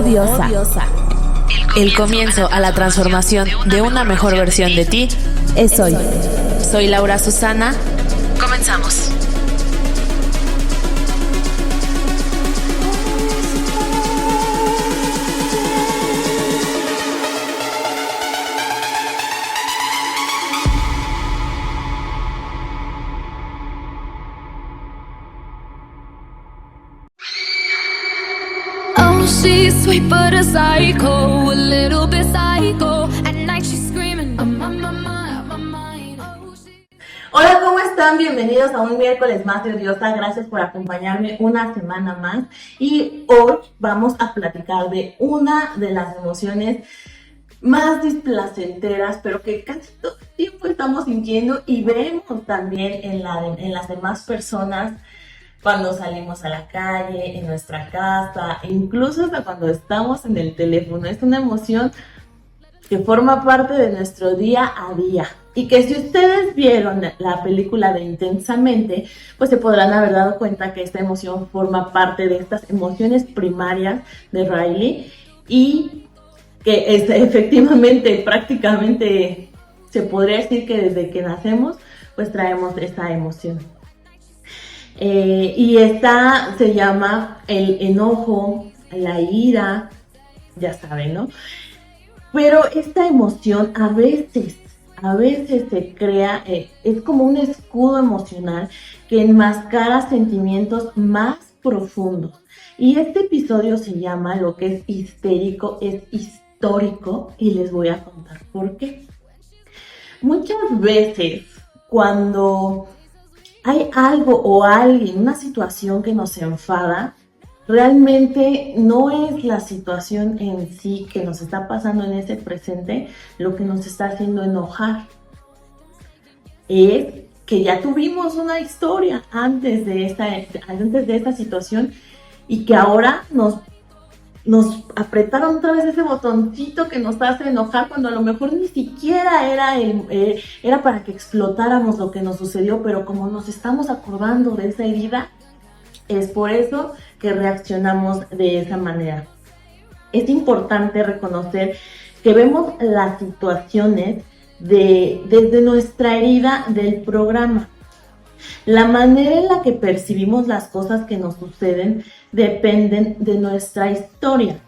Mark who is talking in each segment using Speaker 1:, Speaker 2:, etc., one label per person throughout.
Speaker 1: Diosa. El comienzo a la transformación de una mejor versión de ti es hoy. Soy Laura Susana. Comenzamos.
Speaker 2: She's sweet but a psycho, a little bit psycho. At night she's screaming, I'm on my mind.
Speaker 3: Hola, ¿cómo están? Bienvenidos a un miércoles más de Diosa. Gracias por acompañarme una semana más. Y hoy vamos a platicar de una de las emociones más displacenteras, pero que casi todo el tiempo estamos sintiendo y vemos también en las demás personas. Cuando salimos a la calle, en nuestra casa, e incluso hasta cuando estamos en el teléfono. Es una emoción que forma parte de nuestro día a día. Y que si ustedes vieron la película de Intensamente, pues se podrán haber dado cuenta que esta emoción forma parte de estas emociones primarias de Riley. Y que efectivamente, prácticamente, se podría decir que desde que nacemos, pues traemos esta emoción. Y esta se llama el enojo, la ira, ya saben, ¿no? Pero esta emoción a veces se crea, es como un escudo emocional que enmascara sentimientos más profundos. Y este episodio se llama Lo que es histérico es histórico, y les voy a contar por qué. Muchas veces cuando hay algo o alguien, una situación que nos enfada, realmente no es la situación en sí que nos está pasando en ese presente lo que nos está haciendo enojar. Es que ya tuvimos una historia antes de esta situación y que ahora nos apretaron otra vez ese botoncito que nos hace enojar cuando a lo mejor ni siquiera era para que explotáramos lo que nos sucedió, pero como nos estamos acordando de esa herida, es por eso que reaccionamos de esa manera. Es importante reconocer que vemos las situaciones desde nuestra herida del programa. La manera en la que percibimos las cosas que nos suceden dependen de nuestra historia.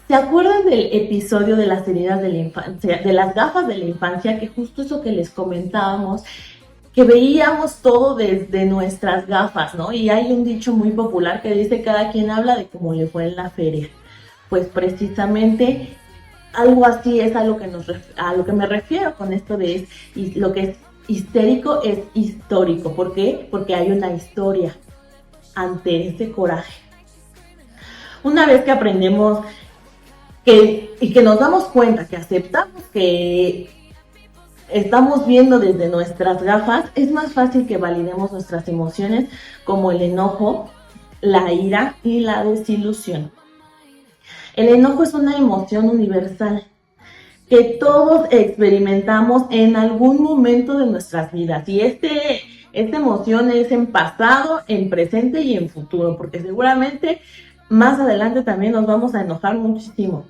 Speaker 3: ¿Se acuerdan del episodio de las heridas de la infancia, de las gafas de la infancia? Que justo eso que les comentábamos, que veíamos todo desde nuestras gafas, ¿no? Y hay un dicho muy popular que dice: cada quien habla de cómo le fue en la feria. Pues precisamente algo así es a lo que me refiero con esto de lo que es histérico es histórico. ¿Por qué? Porque hay una historia ante ese coraje. Una vez que aprendemos y que nos damos cuenta, que aceptamos que estamos viendo desde nuestras gafas, es más fácil que validemos nuestras emociones como el enojo, la ira y la desilusión. El enojo es una emoción universal que todos experimentamos en algún momento de nuestras vidas. Y esta emoción es en pasado, en presente y en futuro, porque seguramente más adelante también nos vamos a enojar muchísimo.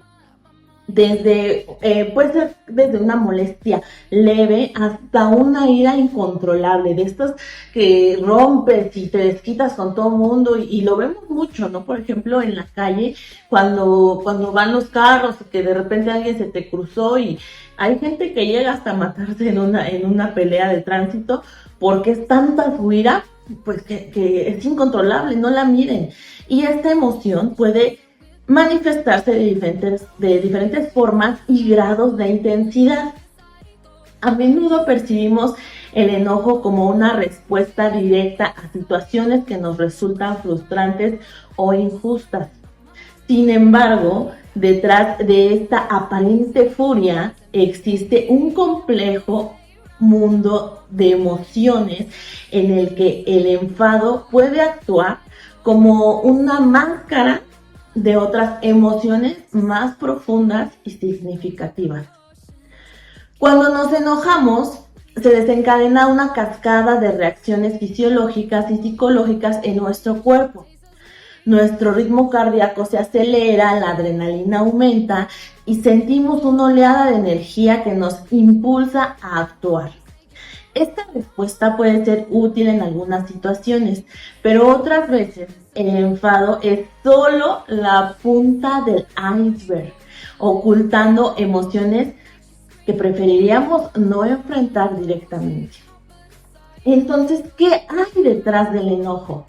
Speaker 3: Puede ser desde una molestia leve hasta una ira incontrolable, de estas que rompes y te desquitas con todo el mundo, y lo vemos mucho, ¿no? Por ejemplo, en la calle, cuando van los carros, que de repente alguien se te cruzó y hay gente que llega hasta matarse en una pelea de tránsito, porque es tanta su ira, pues que es incontrolable, no la miden. Y esta emoción puede manifestarse de diferentes formas y grados de intensidad. A menudo percibimos el enojo como una respuesta directa a situaciones que nos resultan frustrantes o injustas. Sin embargo, detrás de esta aparente furia existe un complejo mundo de emociones en el que el enfado puede actuar como una máscara de otras emociones más profundas y significativas. Cuando nos enojamos, se desencadena una cascada de reacciones fisiológicas y psicológicas en nuestro cuerpo. Nuestro ritmo cardíaco se acelera, la adrenalina aumenta y sentimos una oleada de energía que nos impulsa a actuar. Esta respuesta puede ser útil en algunas situaciones, pero otras veces el enfado es solo la punta del iceberg, ocultando emociones que preferiríamos no enfrentar directamente. Entonces, ¿qué hay detrás del enojo?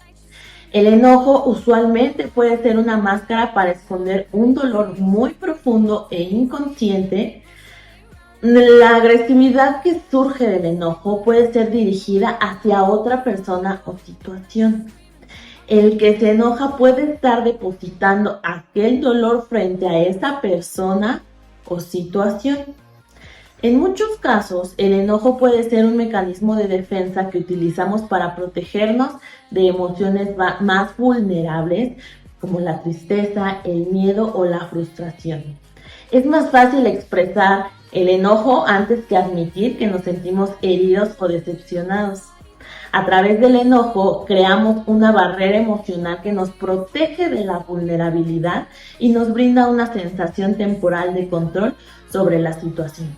Speaker 3: El enojo usualmente puede ser una máscara para esconder un dolor muy profundo e inconsciente. La agresividad que surge del enojo puede ser dirigida hacia otra persona o situación. El que se enoja puede estar depositando aquel dolor frente a esa persona o situación. En muchos casos, el enojo puede ser un mecanismo de defensa que utilizamos para protegernos de emociones más vulnerables, como la tristeza, el miedo o la frustración. Es más fácil expresar el enojo antes que admitir que nos sentimos heridos o decepcionados. A través del enojo creamos una barrera emocional que nos protege de la vulnerabilidad y nos brinda una sensación temporal de control sobre la situación.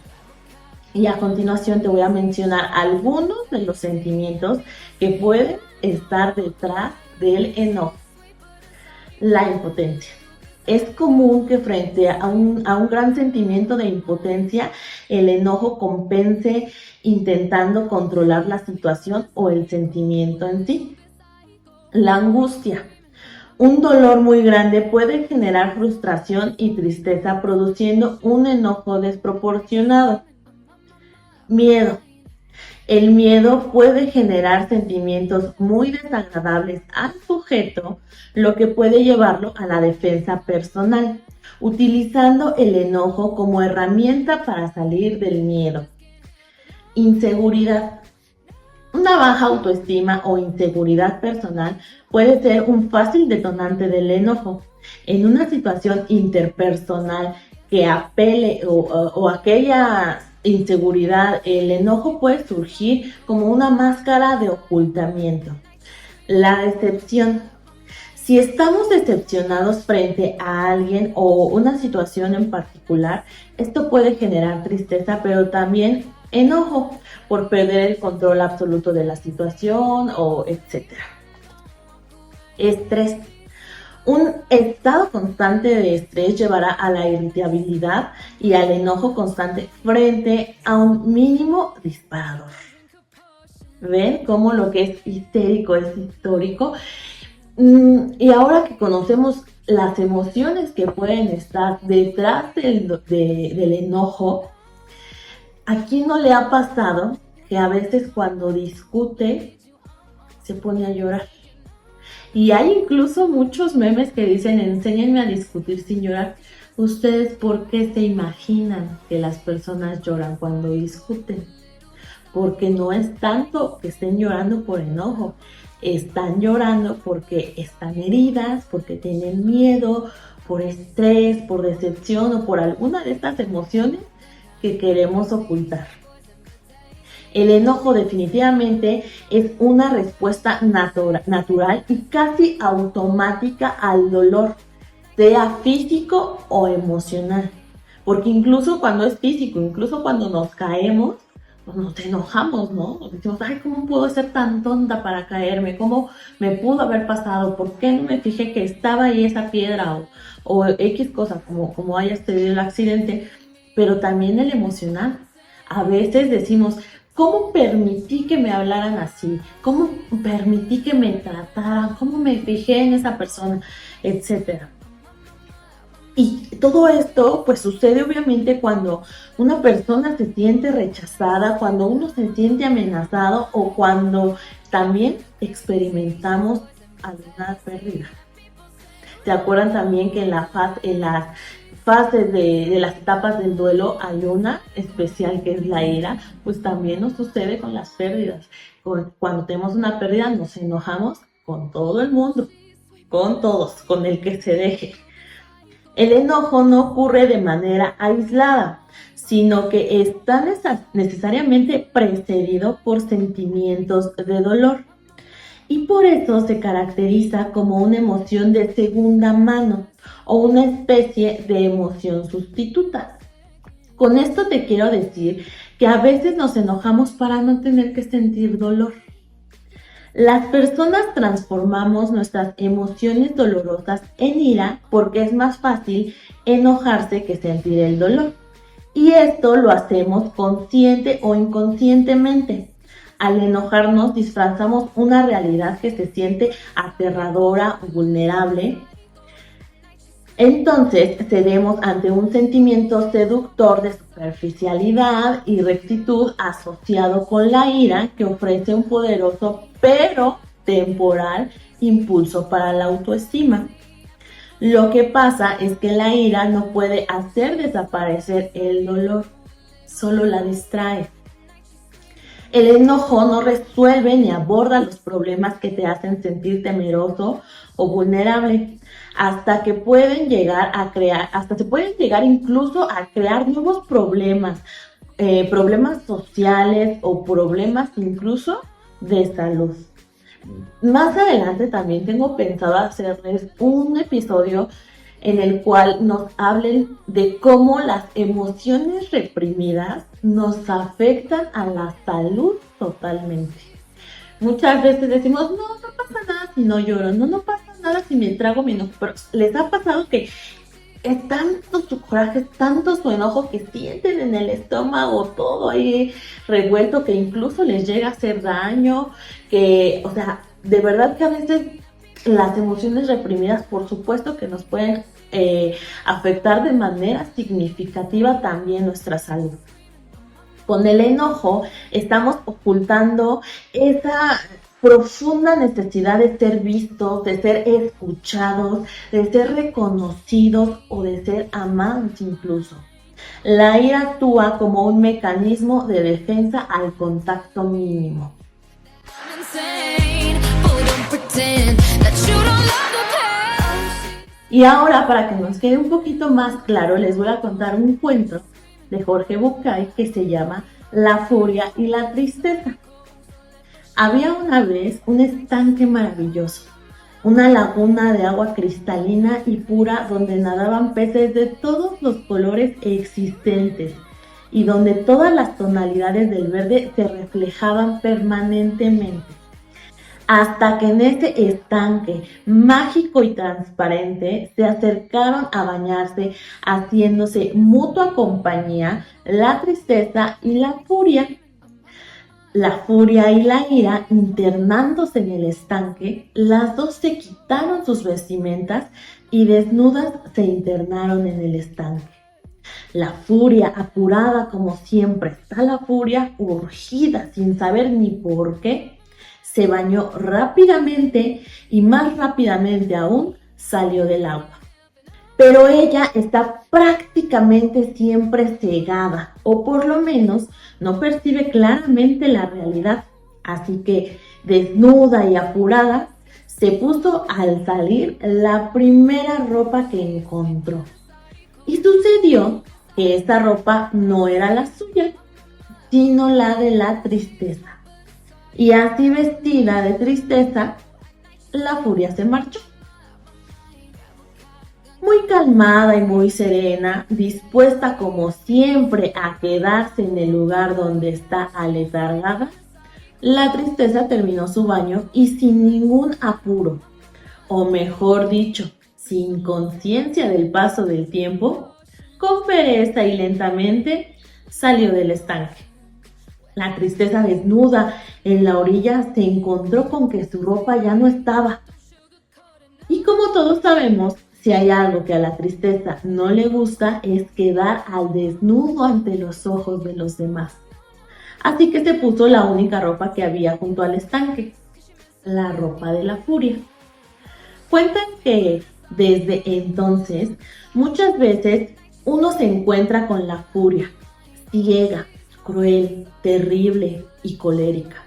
Speaker 3: Y a continuación te voy a mencionar algunos de los sentimientos que pueden estar detrás del enojo. La impotencia. Es común que frente a un gran sentimiento de impotencia, el enojo compense intentando controlar la situación o el sentimiento en sí. La angustia. Un dolor muy grande puede generar frustración y tristeza, produciendo un enojo desproporcionado. Miedo. El miedo puede generar sentimientos muy desagradables al sujeto, lo que puede llevarlo a la defensa personal, utilizando el enojo como herramienta para salir del miedo. Inseguridad. Una baja autoestima o inseguridad personal puede ser un fácil detonante del enojo. En una situación interpersonal que apele o aquella inseguridad, el enojo puede surgir como una máscara de ocultamiento. La decepción. Si estamos decepcionados frente a alguien o una situación en particular, esto puede generar tristeza, pero también enojo por perder el control absoluto de la situación o etc. Estrés. Un estado constante de estrés llevará a la irritabilidad y al enojo constante frente a un mínimo disparador. ¿Ven cómo lo que es histérico es histórico? Y ahora que conocemos las emociones que pueden estar detrás del enojo, ¿a quién no le ha pasado que a veces cuando discute se pone a llorar? Y hay incluso muchos memes que dicen, enséñenme a discutir sin llorar. ¿Ustedes por qué se imaginan que las personas lloran cuando discuten? Porque no es tanto que estén llorando por enojo, están llorando porque están heridas, porque tienen miedo, por estrés, por decepción o por alguna de estas emociones que queremos ocultar. El enojo definitivamente es una respuesta natural y casi automática al dolor, sea físico o emocional. Porque incluso cuando es físico, incluso cuando nos caemos, pues nos enojamos, ¿no? Nos decimos, ay, ¿cómo puedo ser tan tonta para caerme? ¿Cómo me pudo haber pasado? ¿Por qué no me fijé que estaba ahí esa piedra o X cosa, como haya sucedido el accidente? Pero también el emocional. A veces decimos, ¿cómo permití que me hablaran así? ¿Cómo permití que me trataran? ¿Cómo me fijé en esa persona? Etcétera. Y todo esto pues sucede obviamente cuando una persona se siente rechazada, cuando uno se siente amenazado o cuando también experimentamos alguna pérdida. ¿Se acuerdan también que en las fases de las etapas del duelo hay una especial que es la ira? Pues también nos sucede con las pérdidas. Cuando tenemos una pérdida nos enojamos con todo el mundo, con todos, con el que se deje. El enojo no ocurre de manera aislada, sino que está necesariamente precedido por sentimientos de dolor. y por eso se caracteriza como una emoción de segunda mano o una especie de emoción sustituta. Con esto te quiero decir que a veces nos enojamos para no tener que sentir dolor. Las personas transformamos nuestras emociones dolorosas en ira porque es más fácil enojarse que sentir el dolor. Y esto lo hacemos consciente o inconscientemente. Al enojarnos disfrazamos una realidad que se siente aterradora o vulnerable. Entonces cedemos ante un sentimiento seductor de superficialidad y rectitud asociado con la ira que ofrece un poderoso pero temporal impulso para la autoestima. Lo que pasa es que la ira no puede hacer desaparecer el dolor, solo la distrae. El enojo no resuelve ni aborda los problemas que te hacen sentir temeroso o vulnerable, hasta se pueden llegar incluso a crear nuevos problemas, problemas sociales o problemas incluso de salud. Más adelante también tengo pensado hacerles un episodio en el cual nos hablen de cómo las emociones reprimidas nos afectan a la salud totalmente. Muchas veces decimos, no pasa nada si no lloro, no pasa nada si me trago mi enojo, pero les ha pasado que es tanto su coraje, tanto su enojo que sienten en el estómago todo ahí revuelto que incluso les llega a hacer daño, de verdad que a veces las emociones reprimidas, por supuesto que nos pueden afectar de manera significativa también nuestra salud. Con el enojo estamos ocultando esa profunda necesidad de ser vistos, de ser escuchados, de ser reconocidos o de ser amados incluso. La ira actúa como un mecanismo de defensa al contacto mínimo. Y ahora, para que nos quede un poquito más claro, les voy a contar un cuento de Jorge Bucay que se llama La furia y la tristeza. Había una vez un estanque maravilloso, una laguna de agua cristalina y pura donde nadaban peces de todos los colores existentes y donde todas las tonalidades del verde se reflejaban permanentemente. Hasta que en ese estanque mágico y transparente se acercaron a bañarse, haciéndose mutua compañía la tristeza y la furia. La furia y la ira, internándose en el estanque, las dos se quitaron sus vestimentas y desnudas se internaron en el estanque. La furia, apurada como siempre está la furia, urgida sin saber ni por qué, se bañó rápidamente y más rápidamente aún salió del agua. Pero ella está prácticamente siempre cegada, o por lo menos no percibe claramente la realidad. Así que, desnuda y apurada, se puso al salir la primera ropa que encontró. Y sucedió que esta ropa no era la suya, sino la de la tristeza. Y así vestida de tristeza, la furia se marchó. Muy calmada y muy serena, dispuesta como siempre a quedarse en el lugar donde está aletargada, la tristeza terminó su baño y sin ningún apuro, o mejor dicho, sin conciencia del paso del tiempo, con pereza y lentamente salió del estanque. La tristeza, desnuda en la orilla, se encontró con que su ropa ya no estaba. Y como todos sabemos, si hay algo que a la tristeza no le gusta es quedar al desnudo ante los ojos de los demás. Así que se puso la única ropa que había junto al estanque, la ropa de la furia. Cuentan que desde entonces muchas veces uno se encuentra con la furia, ciega, cruel, terrible y colérica.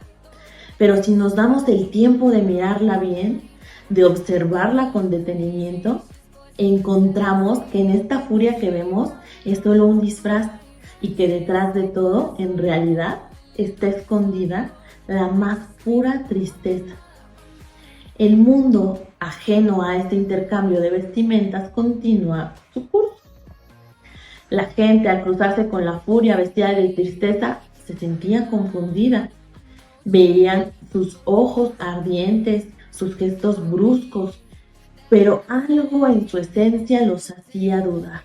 Speaker 3: Pero si nos damos el tiempo de mirarla bien, de observarla con detenimiento, encontramos que en esta furia que vemos es solo un disfraz y que detrás de todo, en realidad, está escondida la más pura tristeza. El mundo, ajeno a este intercambio de vestimentas, continúa su curso. La gente, al cruzarse con la furia vestida de tristeza, se sentía confundida. Veían sus ojos ardientes, sus gestos bruscos, pero algo en su esencia los hacía dudar.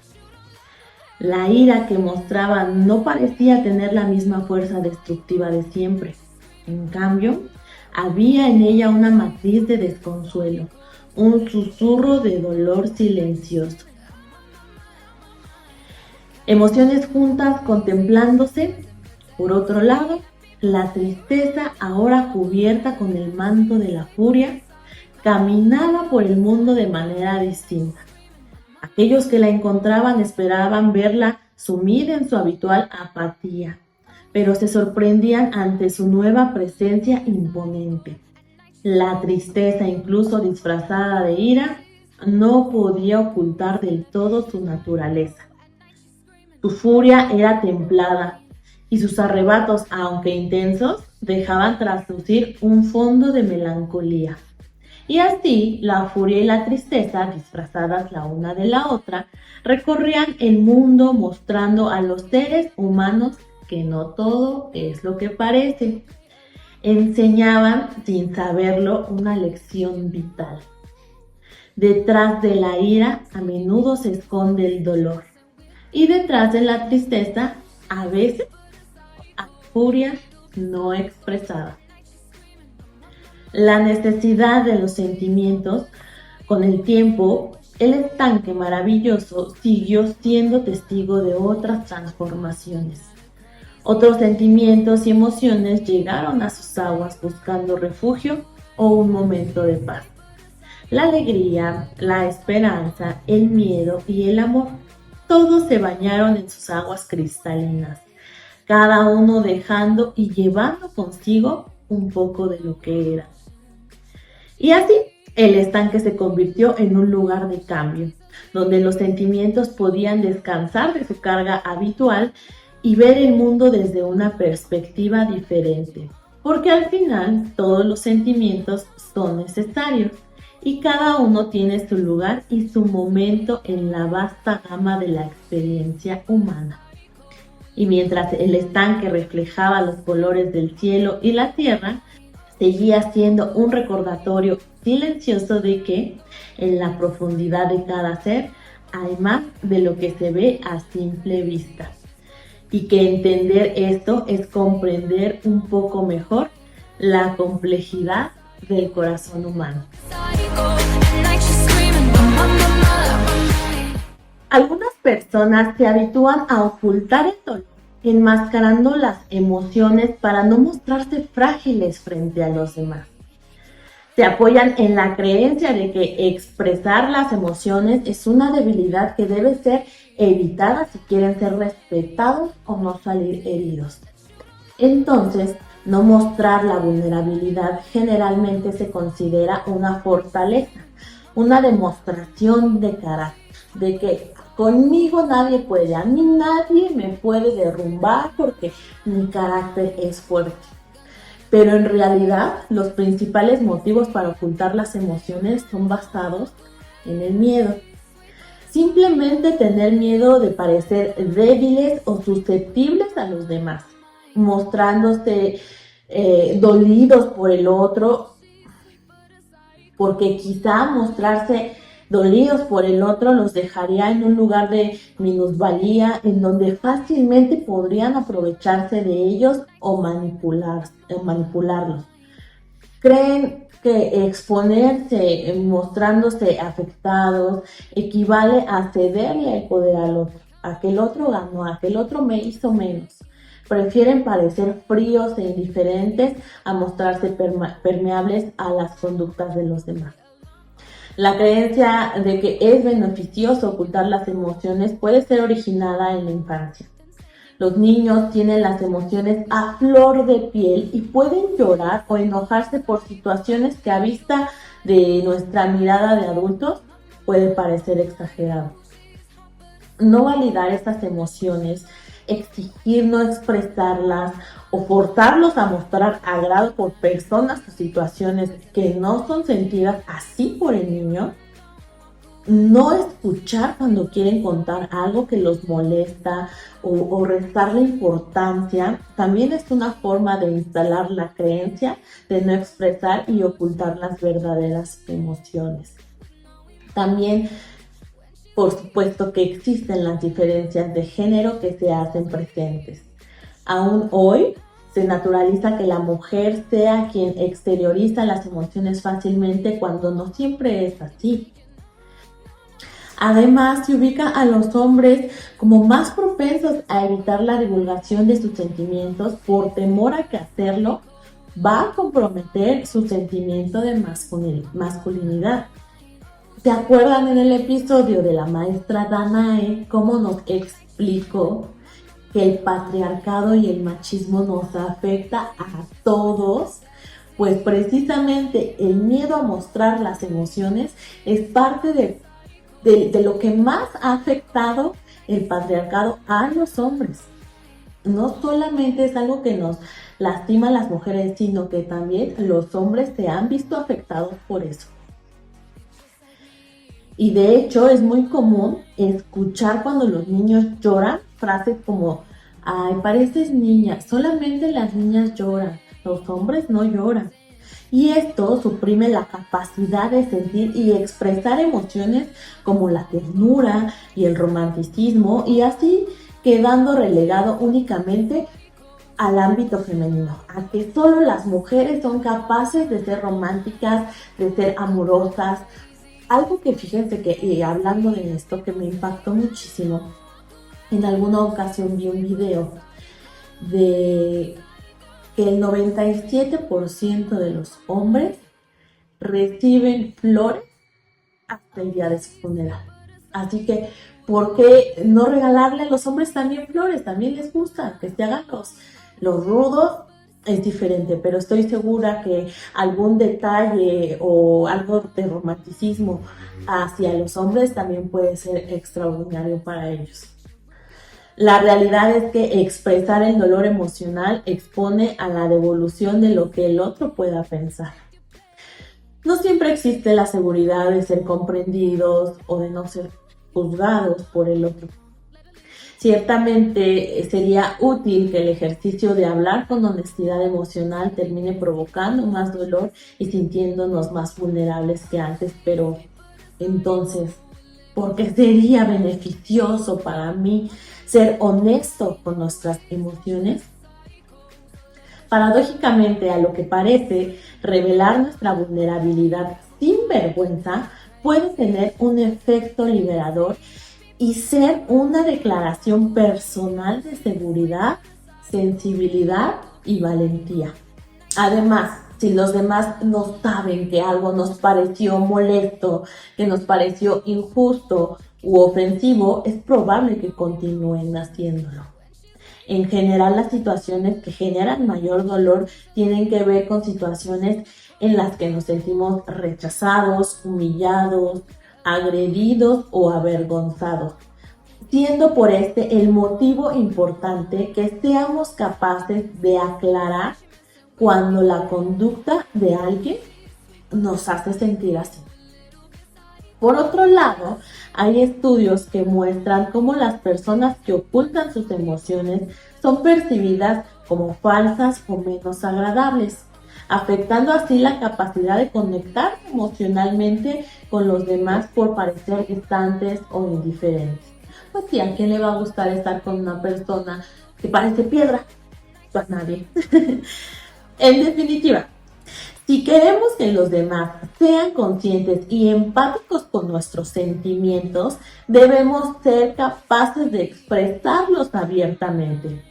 Speaker 3: La ira que mostraban no parecía tener la misma fuerza destructiva de siempre. En cambio, había en ella una matriz de desconsuelo, un susurro de dolor silencioso. Emociones juntas contemplándose. Por otro lado, la tristeza, ahora cubierta con el manto de la furia, caminaba por el mundo de manera distinta. Aquellos que la encontraban esperaban verla sumida en su habitual apatía, pero se sorprendían ante su nueva presencia imponente. La tristeza, incluso disfrazada de ira, no podía ocultar del todo su naturaleza. Su furia era templada y sus arrebatos, aunque intensos, dejaban traslucir un fondo de melancolía. Y así, la furia y la tristeza, disfrazadas la una de la otra, recorrían el mundo mostrando a los seres humanos que no todo es lo que parece. Enseñaban, sin saberlo, una lección vital. Detrás de la ira a menudo se esconde el dolor. Y detrás de la tristeza, a veces, hay furia no expresada. La necesidad de los sentimientos. Con el tiempo, el estanque maravilloso siguió siendo testigo de otras transformaciones. Otros sentimientos y emociones llegaron a sus aguas buscando refugio o un momento de paz. La alegría, la esperanza, el miedo y el amor, todos se bañaron en sus aguas cristalinas, cada uno dejando y llevando consigo un poco de lo que era. Y así, el estanque se convirtió en un lugar de cambio, donde los sentimientos podían descansar de su carga habitual y ver el mundo desde una perspectiva diferente, porque al final todos los sentimientos son necesarios y cada uno tiene su lugar y su momento en la vasta gama de la experiencia humana. Y mientras el estanque reflejaba los colores del cielo y la tierra, seguía siendo un recordatorio silencioso de que en la profundidad de cada ser hay más de lo que se ve a simple vista. Y que entender esto es comprender un poco mejor la complejidad del corazón humano. Algunas personas se habitúan a ocultar el dolor, enmascarando las emociones para no mostrarse frágiles frente a los demás. Se apoyan en la creencia de que expresar las emociones es una debilidad que debe ser evitada si quieren ser respetados o no salir heridos. Entonces, no mostrar la vulnerabilidad generalmente se considera una fortaleza, una demostración de carácter, de que conmigo nadie puede, a mí nadie me puede derrumbar porque mi carácter es fuerte. Pero en realidad, los principales motivos para ocultar las emociones son basados en el miedo. Simplemente tener miedo de parecer débiles o susceptibles a los demás, mostrándose dolidos por el otro, porque quizá mostrarse dolidos por el otro los dejaría en un lugar de minusvalía en donde fácilmente podrían aprovecharse de ellos o manipularlos. Creen que exponerse mostrándose afectados equivale a cederle el poder al otro. Aquel otro ganó, aquel otro me hizo menos. Prefieren parecer fríos e indiferentes a mostrarse permeables a las conductas de los demás. La creencia de que es beneficioso ocultar las emociones puede ser originada en la infancia. Los niños tienen las emociones a flor de piel y pueden llorar o enojarse por situaciones que a vista de nuestra mirada de adultos puede parecer exagerado. No validar estas emociones exigir no expresarlas o forzarlos a mostrar agrado por personas o situaciones que no son sentidas así por el niño. No escuchar cuando quieren contar algo que los molesta o restarle importancia también es una forma de instalar la creencia de no expresar y ocultar las verdaderas emociones. También, por supuesto, que existen las diferencias de género que se hacen presentes. Aún hoy se naturaliza que la mujer sea quien exterioriza las emociones fácilmente cuando no siempre es así. Además, se ubica a los hombres como más propensos a evitar la divulgación de sus sentimientos por temor a que hacerlo va a comprometer su sentimiento de masculinidad. ¿Se acuerdan en el episodio de la maestra Danae cómo nos explicó que el patriarcado y el machismo nos afecta a todos? Pues precisamente el miedo a mostrar las emociones es parte de lo que más ha afectado el patriarcado a los hombres. No solamente es algo que nos lastima a las mujeres, sino que también los hombres se han visto afectados por eso. Y de hecho es muy común escuchar cuando los niños lloran frases como: ay, pareces niña, solamente las niñas lloran, los hombres no lloran. Y esto suprime la capacidad de sentir y expresar emociones como la ternura y el romanticismo, y así quedando relegado únicamente al ámbito femenino, a que solo las mujeres son capaces de ser románticas, de ser amorosas. Algo que fíjense que, hablando de esto, que me impactó muchísimo, en alguna ocasión vi un video de que el 97% de los hombres reciben flores hasta el día de su funeral. Así que, ¿por qué no regalarle a los hombres también flores? También les gusta que se hagan los rudos. Es diferente, pero estoy segura que algún detalle o algo de romanticismo hacia los hombres también puede ser extraordinario para ellos. La realidad es que expresar el dolor emocional expone a la devolución de lo que el otro pueda pensar. No siempre existe la seguridad de ser comprendidos o de no ser juzgados por el otro. Ciertamente sería útil que el ejercicio de hablar con honestidad emocional termine provocando más dolor y sintiéndonos más vulnerables que antes, pero entonces, ¿por qué sería beneficioso para mí ser honesto con nuestras emociones? Paradójicamente, a lo que parece, revelar nuestra vulnerabilidad sin vergüenza puede tener un efecto liberador y ser una declaración personal de seguridad, sensibilidad y valentía. Además, si los demás no saben que algo nos pareció molesto, que nos pareció injusto u ofensivo, es probable que continúen haciéndolo. En general, las situaciones que generan mayor dolor tienen que ver con situaciones en las que nos sentimos rechazados, humillados, agredidos o avergonzados, siendo por este el motivo importante que seamos capaces de aclarar cuando la conducta de alguien nos hace sentir así. Por otro lado, hay estudios que muestran cómo las personas que ocultan sus emociones son percibidas como falsas o menos agradables, afectando así la capacidad de conectar emocionalmente con los demás por parecer distantes o indiferentes. Pues sí, ¿a quién le va a gustar estar con una persona que parece piedra? Pues a nadie. En definitiva, si queremos que los demás sean conscientes y empáticos con nuestros sentimientos, debemos ser capaces de expresarlos abiertamente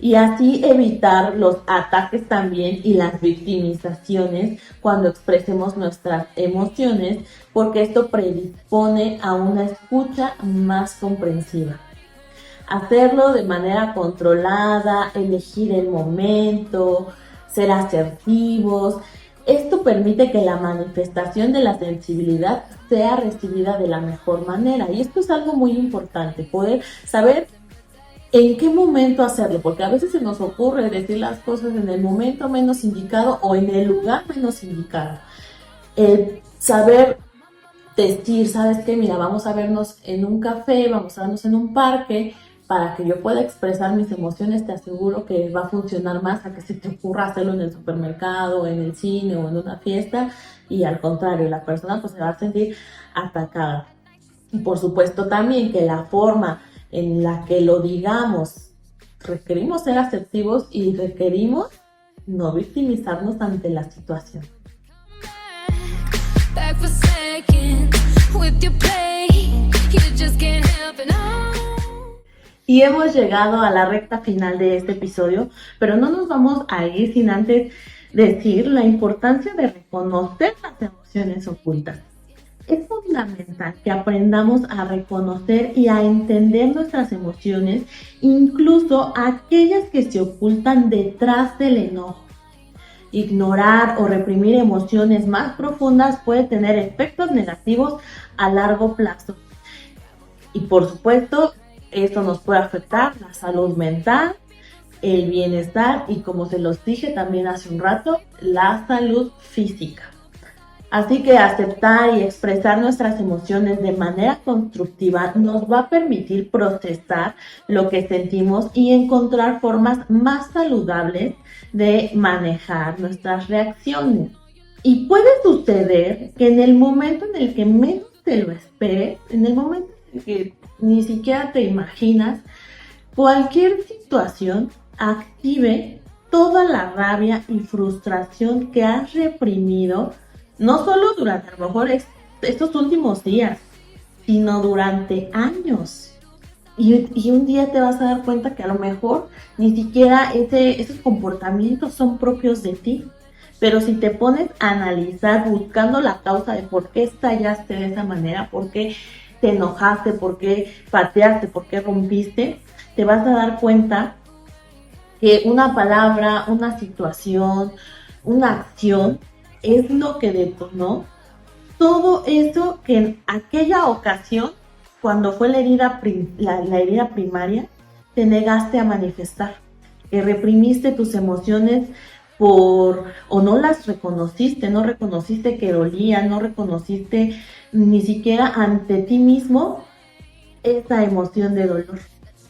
Speaker 3: y así evitar los ataques también y las victimizaciones cuando expresemos nuestras emociones, porque esto predispone a una escucha más comprensiva. Hacerlo de manera controlada, elegir el momento, ser asertivos. Esto permite que la manifestación de la sensibilidad sea recibida de la mejor manera. Y esto es algo muy importante, poder saber en qué momento hacerlo, porque a veces se nos ocurre decir las cosas en el momento menos indicado o en el lugar menos indicado. Saber decir, ¿sabes qué? Mira, vamos a vernos en un café, vamos a vernos en un parque, para que yo pueda expresar mis emociones. Te aseguro que va a funcionar más a que se te ocurra hacerlo en el supermercado, en el cine o en una fiesta, y al contrario, la persona pues se va a sentir atacada. Y por supuesto también que la forma en la que lo digamos, requerimos ser asertivos y requerimos no victimizarnos ante la situación.
Speaker 2: Back for second with your play, you just can't help it.
Speaker 3: Y hemos llegado a la recta final de este episodio, pero no nos vamos a ir sin antes decir la importancia de reconocer las emociones ocultas. Es fundamental que aprendamos a reconocer y a entender nuestras emociones, incluso aquellas que se ocultan detrás del enojo. Ignorar o reprimir emociones más profundas puede tener efectos negativos a largo plazo. Y por supuesto, esto nos puede afectar la salud mental, el bienestar y, como se los dije también hace un rato, la salud física. Así que aceptar y expresar nuestras emociones de manera constructiva nos va a permitir procesar lo que sentimos y encontrar formas más saludables de manejar nuestras reacciones. Y puede suceder que en el momento en el que menos te lo esperes, en el momento en el que ni siquiera te imaginas, cualquier situación active toda la rabia y frustración que has reprimido, no solo durante a lo mejor estos últimos días, sino durante años. Y un día te vas a dar cuenta que a lo mejor ni siquiera esos comportamientos son propios de ti. Pero si te pones a analizar buscando la causa de por qué estallaste de esa manera, por qué te enojaste, por qué pateaste, por qué rompiste, te vas a dar cuenta que una palabra, una situación, una acción es lo que detonó todo eso que en aquella ocasión, cuando fue la herida primaria, te negaste a manifestar, que reprimiste tus emociones o no las reconociste, no reconociste que dolían, no reconociste ni siquiera ante ti mismo esa emoción de dolor.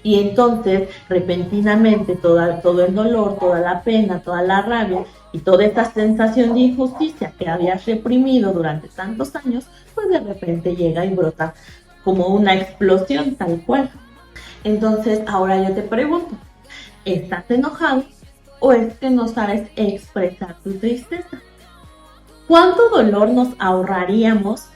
Speaker 3: Y entonces, repentinamente, todo el dolor, toda la pena, toda la rabia y toda esta sensación de injusticia que habías reprimido durante tantos años, pues de repente llega y brota como una explosión tal cual. Entonces, ahora yo te pregunto, ¿estás enojado o es que no sabes expresar tu tristeza? ¿Cuánto dolor nos ahorraríamos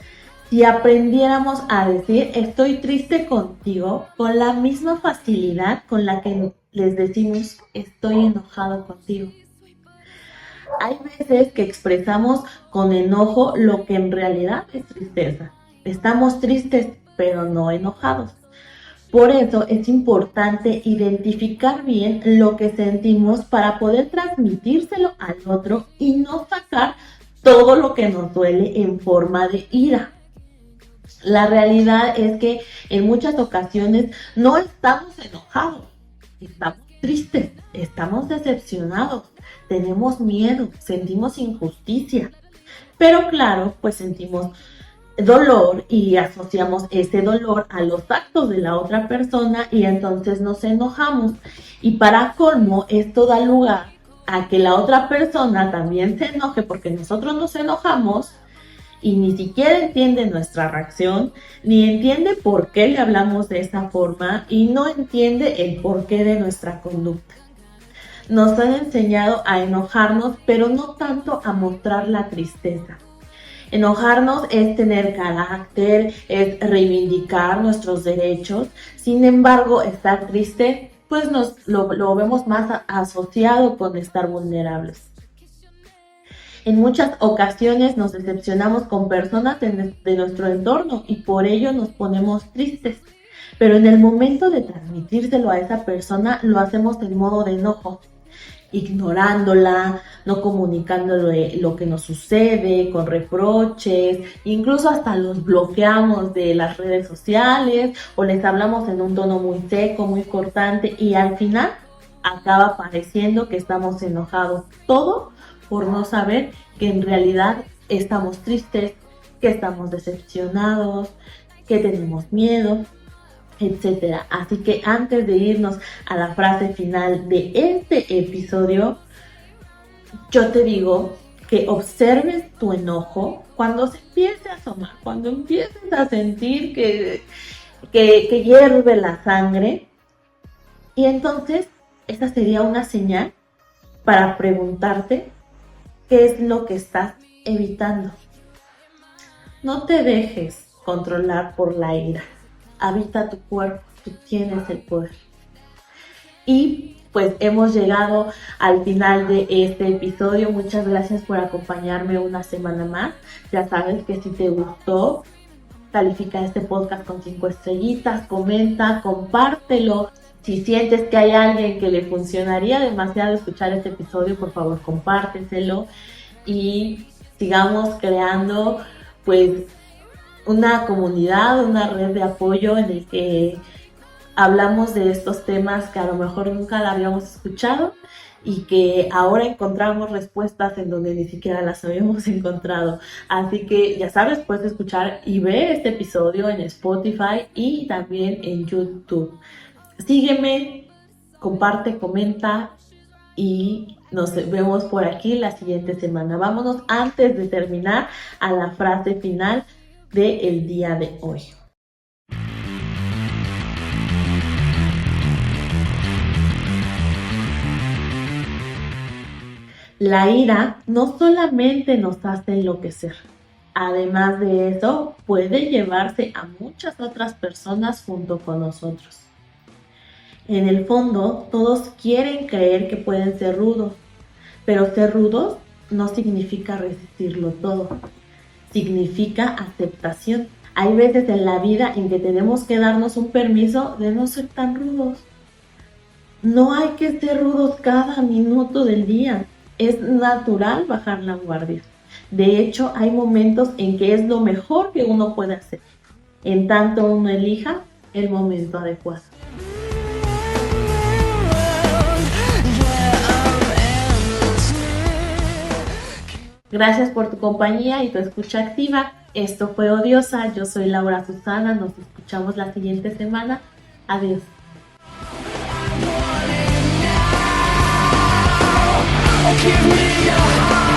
Speaker 3: si aprendiéramos a decir estoy triste contigo con la misma facilidad con la que les decimos estoy enojado contigo? Hay veces que expresamos con enojo lo que en realidad es tristeza. Estamos tristes, pero no enojados. Por eso es importante identificar bien lo que sentimos para poder transmitírselo al otro y no sacar todo lo que nos duele en forma de ira. La realidad es que en muchas ocasiones no estamos enojados, estamos tristes, estamos decepcionados, tenemos miedo, sentimos injusticia. Pero claro, pues sentimos dolor y asociamos ese dolor a los actos de la otra persona y entonces nos enojamos. Y para colmo, esto da lugar a que la otra persona también se enoje porque nosotros nos enojamos y ni siquiera entiende nuestra reacción, ni entiende por qué le hablamos de esa forma y no entiende el porqué de nuestra conducta. Nos han enseñado a enojarnos, pero no tanto a mostrar la tristeza. Enojarnos es tener carácter, es reivindicar nuestros derechos. Sin embargo, estar triste, pues lo vemos más asociado con estar vulnerables. En muchas ocasiones nos decepcionamos con personas de nuestro entorno y por ello nos ponemos tristes. Pero en el momento de transmitírselo a esa persona, lo hacemos en modo de enojo. ignorándola, no comunicándole lo que nos sucede, con reproches, incluso hasta los bloqueamos de las redes sociales o les hablamos en un tono muy seco, muy cortante y al final acaba pareciendo que estamos enojados. Todo por no saber que en realidad estamos tristes, que estamos decepcionados, que tenemos miedo, etcétera. Así que antes de irnos a la frase final de este episodio, yo te digo que observes tu enojo cuando se empiece a asomar, cuando empieces a sentir que hierve la sangre. Y entonces, esa sería una señal para preguntarte qué es lo que estás evitando. No te dejes controlar por la ira. Habita tu cuerpo, tú tienes el poder. Y pues hemos llegado al final de este episodio. Muchas gracias por acompañarme una semana más. Ya sabes que si te gustó, califica este podcast con 5 estrellitas, comenta, compártelo. Si sientes que hay alguien que le funcionaría demasiado escuchar este episodio, por favor compárteselo y sigamos creando pues una comunidad, una red de apoyo en el que hablamos de estos temas que a lo mejor nunca la habíamos escuchado y que ahora encontramos respuestas en donde ni siquiera las habíamos encontrado. Así que ya sabes, puedes escuchar y ver este episodio en Spotify y también en YouTube. Sígueme, comparte, comenta y nos vemos por aquí la siguiente semana. Vámonos antes de terminar a la frase final del día de hoy. La ira no solamente nos hace enloquecer, además de eso puede llevarse a muchas otras personas junto con nosotros. En el fondo, todos quieren creer que pueden ser rudos, pero ser rudos no significa resistirlo todo, significa aceptación. Hay veces en la vida en que tenemos que darnos un permiso de no ser tan rudos. No hay que ser rudos cada minuto del día. Es natural bajar la guardia. De hecho, hay momentos en que es lo mejor que uno puede hacer, en tanto uno elija el momento adecuado. Gracias por tu compañía y tu escucha activa. Esto fue Odiosa. Yo soy Laura Susana. Nos escuchamos la siguiente semana. Adiós.
Speaker 2: Give me your heart.